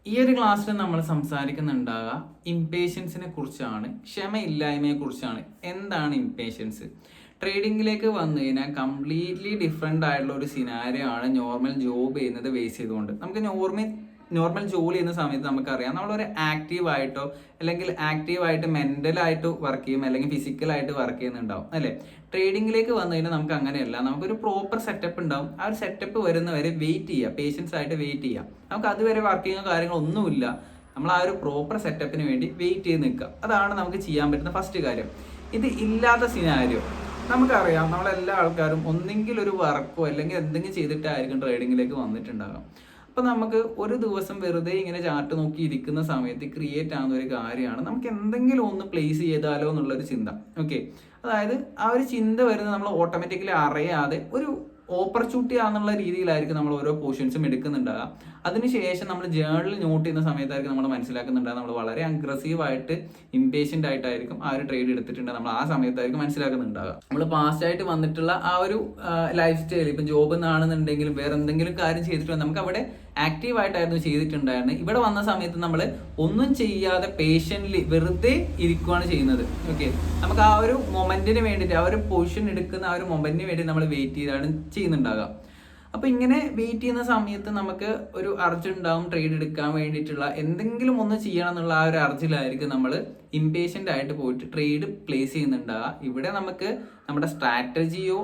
ഈ ഒരു ക്ലാസ്സിൽ നമ്മൾ സംസാരിക്കുന്നുണ്ടാകുക ഇംപേഷ്യൻസിനെ കുറിച്ചാണ്, ക്ഷമയില്ലായ്മയെ കുറിച്ചാണ്. എന്താണ് ഇംപേഷ്യൻസ്? ട്രേഡിങ്ങിലേക്ക് വന്നു കഴിഞ്ഞാൽ കംപ്ലീറ്റ്ലി ഡിഫറെൻ്റ് ആയിട്ടുള്ള ഒരു സിനാരിയോ ആണ് നോർമൽ ജോബ് ചെയ്യുന്നത് ബേസ് ചെയ്തുകൊണ്ട്. നമുക്ക് നോർമൽ ജോലി ചെയ്യുന്ന സമയത്ത് നമുക്കറിയാം, നമ്മളൊരു ആക്റ്റീവായിട്ടോ അല്ലെങ്കിൽ ആക്റ്റീവായിട്ട് മെൻ്റലായിട്ട് വർക്ക് ചെയ്യും, അല്ലെങ്കിൽ ഫിസിക്കലായിട്ട് വർക്ക് ചെയ്യുന്നുണ്ടാവും അല്ലേ. ട്രേഡിങ്ങിലേക്ക് വന്നു കഴിഞ്ഞാൽ നമുക്ക് അങ്ങനെയല്ല. നമുക്കൊരു പ്രോപ്പർ സെറ്റപ്പ് ഉണ്ടാവും. ആ ഒരു സെറ്റപ്പ് വരുന്നവരെ വെയിറ്റ് ചെയ്യുക, പേഷ്യൻസ് ആയിട്ട് വെയിറ്റ് ചെയ്യുക. നമുക്ക് അതുവരെ വർക്കിങ്ങോ കാര്യങ്ങളൊന്നുമില്ല. നമ്മൾ ആ ഒരു പ്രോപ്പർ സെറ്റപ്പിന് വേണ്ടി വെയിറ്റ് ചെയ്ത് നിൽക്കുക. അതാണ് നമുക്ക് ചെയ്യാൻ പറ്റുന്ന ഫസ്റ്റ് കാര്യം. ഇത് ഇല്ലാത്ത സിനാരിയോ നമുക്കറിയാം, നമ്മളെല്ലാ ആൾക്കാരും ഒന്നെങ്കിൽ ഒരു വർക്കോ അല്ലെങ്കിൽ എന്തെങ്കിലും ചെയ്തിട്ടായിരിക്കും ട്രേഡിങ്ങിലേക്ക് വന്നിട്ടുണ്ടാകാം. അപ്പം നമുക്ക് ഒരു ദിവസം വെറുതെ ഇങ്ങനെ ചാർട്ട് നോക്കി ഇരിക്കുന്ന സമയത്ത് ക്രിയേറ്റ് ആവുന്ന ഒരു കാര്യമാണ് നമുക്ക് എന്തെങ്കിലും ഒന്ന് പ്ലേസ് ചെയ്താലോ എന്നുള്ളൊരു ചിന്ത. ഓക്കെ, അതായത് ആ ഒരു ചിന്ത വരുന്നത് നമ്മൾ ഓട്ടോമാറ്റിക്കലി അറിയാതെ ഒരു ഓപ്പർച്യൂണിറ്റി ആണെന്നുള്ള രീതിയിലായിരിക്കും നമ്മൾ ഓരോ പോർഷൻസും എടുക്കുന്നുണ്ടാകുക. അതിനുശേഷം നമ്മൾ ജേർണൽ നോട്ട് ചെയ്യുന്ന സമയത്തായിരിക്കും നമ്മൾ മനസ്സിലാക്കുന്നുണ്ടാകുക നമ്മൾ വളരെ അഗ്രസീവായിട്ട് ഇംപേഷ്യൻ്റ് ആയിട്ടായിരിക്കും ആ ഒരു ട്രേഡ് എടുത്തിട്ടുണ്ട്. നമ്മൾ ആ സമയത്തായിരിക്കും മനസ്സിലാക്കുന്നുണ്ടാകുക. നമ്മൾ പാസ്റ്റ് ആയിട്ട് വന്നിട്ടുള്ള ആ ഒരു ലൈഫ് സ്റ്റൈൽ, ഇപ്പം ജോബ് എന്നാണെന്നുണ്ടെങ്കിലും വേറെ എന്തെങ്കിലും കാര്യം ചെയ്തിട്ടുണ്ടെങ്കിൽ നമുക്ക് അവിടെ ആക്റ്റീവായിട്ടായിരുന്നു ചെയ്തിട്ടുണ്ടായിരുന്നത്. ഇവിടെ വന്ന സമയത്ത് നമ്മൾ ഒന്നും ചെയ്യാതെ പേഷ്യൻ്റ്ലി വെറുതെ ഇരിക്കുകയാണ് ചെയ്യുന്നത്. ഓക്കെ, നമുക്ക് ആ ഒരു മൊമെന്റിന് വേണ്ടിയിട്ട്, ആ ഒരു പൊസിഷൻ എടുക്കുന്ന ആ ഒരു മൊമെന്റിന് വേണ്ടി നമ്മൾ വെയിറ്റ് ചെയ്താണ് ചെയ്യുന്നുണ്ടാകുക. അപ്പോൾ ഇങ്ങനെ വെയിറ്റ് ചെയ്യുന്ന സമയത്ത് നമുക്ക് ഒരു അർജ് ഉണ്ടാവും, ട്രേഡ് എടുക്കാൻ വേണ്ടിയിട്ടുള്ള എന്തെങ്കിലും ഒന്ന് ചെയ്യണം എന്നുള്ള ആ ഒരു അർജിലായിരിക്കും നമ്മൾ ഇംപേഷ്യൻ്റ് ആയിട്ട് പോയിട്ട് ട്രേഡ് പ്ലേസ് ചെയ്യുന്നുണ്ടാകുക. ഇവിടെ നമുക്ക് നമ്മുടെ സ്ട്രാറ്റജിയോ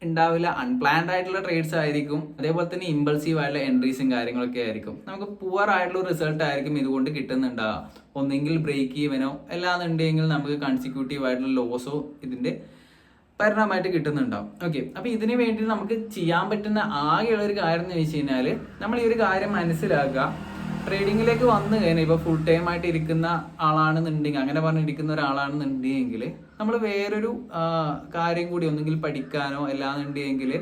ഉണ്ടാവില്ല, അൺപ്ലാൻഡ് ആയിട്ടുള്ള ട്രേഡ്സ് ആയിരിക്കും. അതേപോലെ തന്നെ ഇമ്പൾസീവ് ആയിട്ടുള്ള എൻട്രീസും കാര്യങ്ങളൊക്കെ ആയിരിക്കും. നമുക്ക് പുവർ ആയിട്ടുള്ള റിസൾട്ട് ആയിരിക്കും ഇതുകൊണ്ട് കിട്ടുന്നുണ്ടാവുക. ഒന്നെങ്കിൽ ബ്രേക്ക് ഈവനോ അല്ലാന്നുണ്ടെങ്കിൽ നമുക്ക് കൺസിക്യൂട്ടീവ് ആയിട്ടുള്ള ലോസോ ഇതിന്റെ പരിണാമമായിട്ട് കിട്ടുന്നുണ്ടാവും. ഓക്കെ, അപ്പൊ ഇതിനു വേണ്ടി നമുക്ക് ചെയ്യാൻ പറ്റുന്ന ആകെയുള്ള ഒരു കാര്യം എന്ന് വെച്ച് കഴിഞ്ഞാൽ നമ്മൾ ഈ ഒരു കാര്യം മനസ്സിലാക്കുക. ട്രേഡിങ്ങിലേക്ക് വന്നു കഴിഞ്ഞാൽ ഇപ്പോൾ ഫുൾ ടൈം ആയിട്ട് ഇരിക്കുന്ന ആളാണെന്നുണ്ടെങ്കിൽ, അങ്ങനെ പറഞ്ഞിരിക്കുന്ന ഒരാളാണെന്നുണ്ടെങ്കിൽ നമ്മൾ വേറൊരു കാര്യം കൂടി ഒന്നെങ്കിൽ പഠിക്കാനോ അല്ലാന്നുണ്ടെങ്കിൽ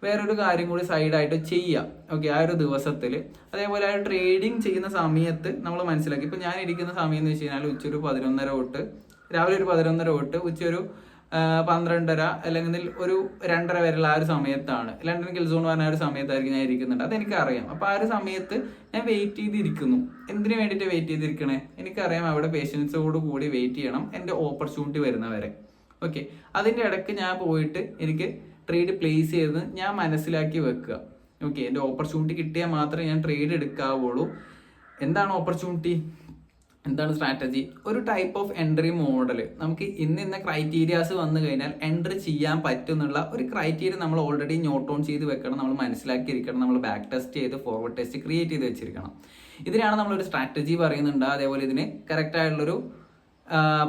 വേറൊരു കാര്യം കൂടി സൈഡായിട്ട് ചെയ്യാം. ഓക്കെ, ആ ഒരു ദിവസത്തിൽ. അതേപോലെ ആ ട്രേഡിങ് ചെയ്യുന്ന സമയത്ത് നമ്മൾ മനസ്സിലാക്കി, ഇപ്പം ഞാൻ ഇരിക്കുന്ന സമയം എന്ന് വെച്ച് കഴിഞ്ഞാൽ ഉച്ചൊരു 11:30 തൊട്ട് രാവിലെ ഒരു 11:30 തൊട്ട് ഉച്ചൊരു 12:30 അല്ലെങ്കിൽ ഒരു 2:30 വരെയുള്ള ആ ഒരു സമയത്താണ് ലണ്ടൻ കിൽ സോൺ പറഞ്ഞ ആ ഒരു സമയത്തായിരിക്കും ഞാൻ ഇരിക്കുന്നുണ്ട്. അതെനിക്കറിയാം. അപ്പോൾ ആ ഒരു സമയത്ത് ഞാൻ വെയിറ്റ് ചെയ്തിരിക്കുന്നു. എന്തിനു വേണ്ടിയിട്ട് വെയിറ്റ് ചെയ്തിരിക്കണേ? എനിക്കറിയാം അവിടെ പേഷ്യൻസോട് കൂടി വെയിറ്റ് ചെയ്യണം എൻ്റെ ഓപ്പർച്യൂണിറ്റി വരുന്നവരെ. ഓക്കെ, അതിൻ്റെ ഇടയ്ക്ക് ഞാൻ പോയിട്ട് എനിക്ക് ട്രേഡ് പ്ലേസ് ചെയ്ത് ഞാൻ മനസ്സിലാക്കി വെക്കുക. ഓക്കെ, എൻ്റെ ഓപ്പർച്യൂണിറ്റി കിട്ടിയാൽ മാത്രമേ ഞാൻ ട്രേഡ് എടുക്കാവുള്ളൂ. എന്താണ് ഓപ്പർച്യൂണിറ്റി? എന്താണ് സ്ട്രാറ്റജി? ഒരു ടൈപ്പ് ഓഫ് എൻട്രി മോഡൽ. നമുക്ക് ഇന്ന ക്രൈറ്റീരിയാസ് വന്നു കഴിഞ്ഞാൽ എൻട്രി ചെയ്യാൻ പറ്റുന്നുള്ള ഒരു ക്രൈറ്റീരിയ നമ്മൾ ഓൾറെഡി നോട്ട് ഓൺ ചെയ്ത് വെക്കണം, നമ്മൾ മനസ്സിലാക്കിയിരിക്കണം, നമ്മൾ ബാക്ക് ടെസ്റ്റ് ചെയ്ത് ഫോർവേഡ് ടെസ്റ്റ് ക്രിയേറ്റ് ചെയ്ത് വെച്ചിരിക്കണം. ഇതിനാണ് നമ്മളൊരു സ്ട്രാറ്റജി പറയുന്നുണ്ട്. അതേപോലെ ഇതിന് കറക്റ്റ് ആയിട്ടുള്ളൊരു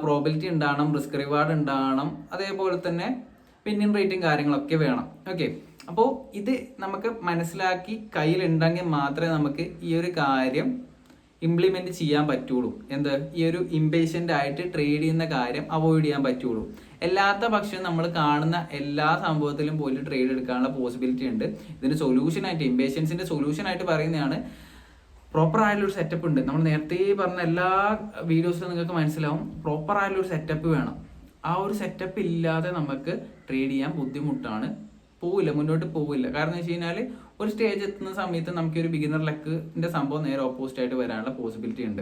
പ്രോബിലിറ്റി ഉണ്ടാവണം, റിസ്ക് റിവാർഡ് ഉണ്ടാവണം, അതേപോലെ തന്നെ വിന്നിംഗ് റേറ്റും കാര്യങ്ങളൊക്കെ വേണം. ഓക്കെ, അപ്പോൾ ഇത് നമുക്ക് മനസ്സിലാക്കി കയ്യിലുണ്ടെങ്കിൽ മാത്രമേ നമുക്ക് ഈ ഒരു കാര്യം ഇംപ്ലിമെന്റ് ചെയ്യാൻ പറ്റുള്ളൂ. എന്ത്? ഈ ഒരു ഇംപേഷ്യൻ്റ് ആയിട്ട് ട്രേഡ് ചെയ്യുന്ന കാര്യം അവോയ്ഡ് ചെയ്യാൻ പറ്റുള്ളൂ. അല്ലാത്ത പക്ഷം നമ്മൾ കാണുന്ന എല്ലാ സംഭവത്തിലും പോലും ട്രേഡ് എടുക്കാനുള്ള പോസിബിലിറ്റി ഉണ്ട്. ഇതിന് സൊല്യൂഷനായിട്ട്, ഇംപേഷ്യൻസിന്റെ സൊല്യൂഷനായിട്ട് പറയുന്നതാണ് പ്രോപ്പർ ആയിട്ടുള്ളൊരു സെറ്റപ്പ് ഉണ്ട്. നമ്മൾ നേരത്തെ പറഞ്ഞ എല്ലാ വീഡിയോസിലും നിങ്ങൾക്ക് മനസ്സിലാവും, പ്രോപ്പർ ആയിട്ടുള്ളൊരു സെറ്റപ്പ് വേണം. ആ ഒരു സെറ്റപ്പ് ഇല്ലാതെ നമുക്ക് ട്രേഡ് ചെയ്യാൻ ബുദ്ധിമുട്ടാണ്, മുന്നോട്ട് പോവില്ല. കാരണം എന്ന് വെച്ച് കഴിഞ്ഞാൽ ഒരു സ്റ്റേജ് എത്തുന്ന സമയത്ത് നമുക്ക് ഒരു ബിഗിനർ ലക്കിന്റെ സംഭവം നേരെ ഓപ്പോസിറ്റ് ആയിട്ട് വരാനുള്ള പോസിബിലിറ്റി ഉണ്ട്.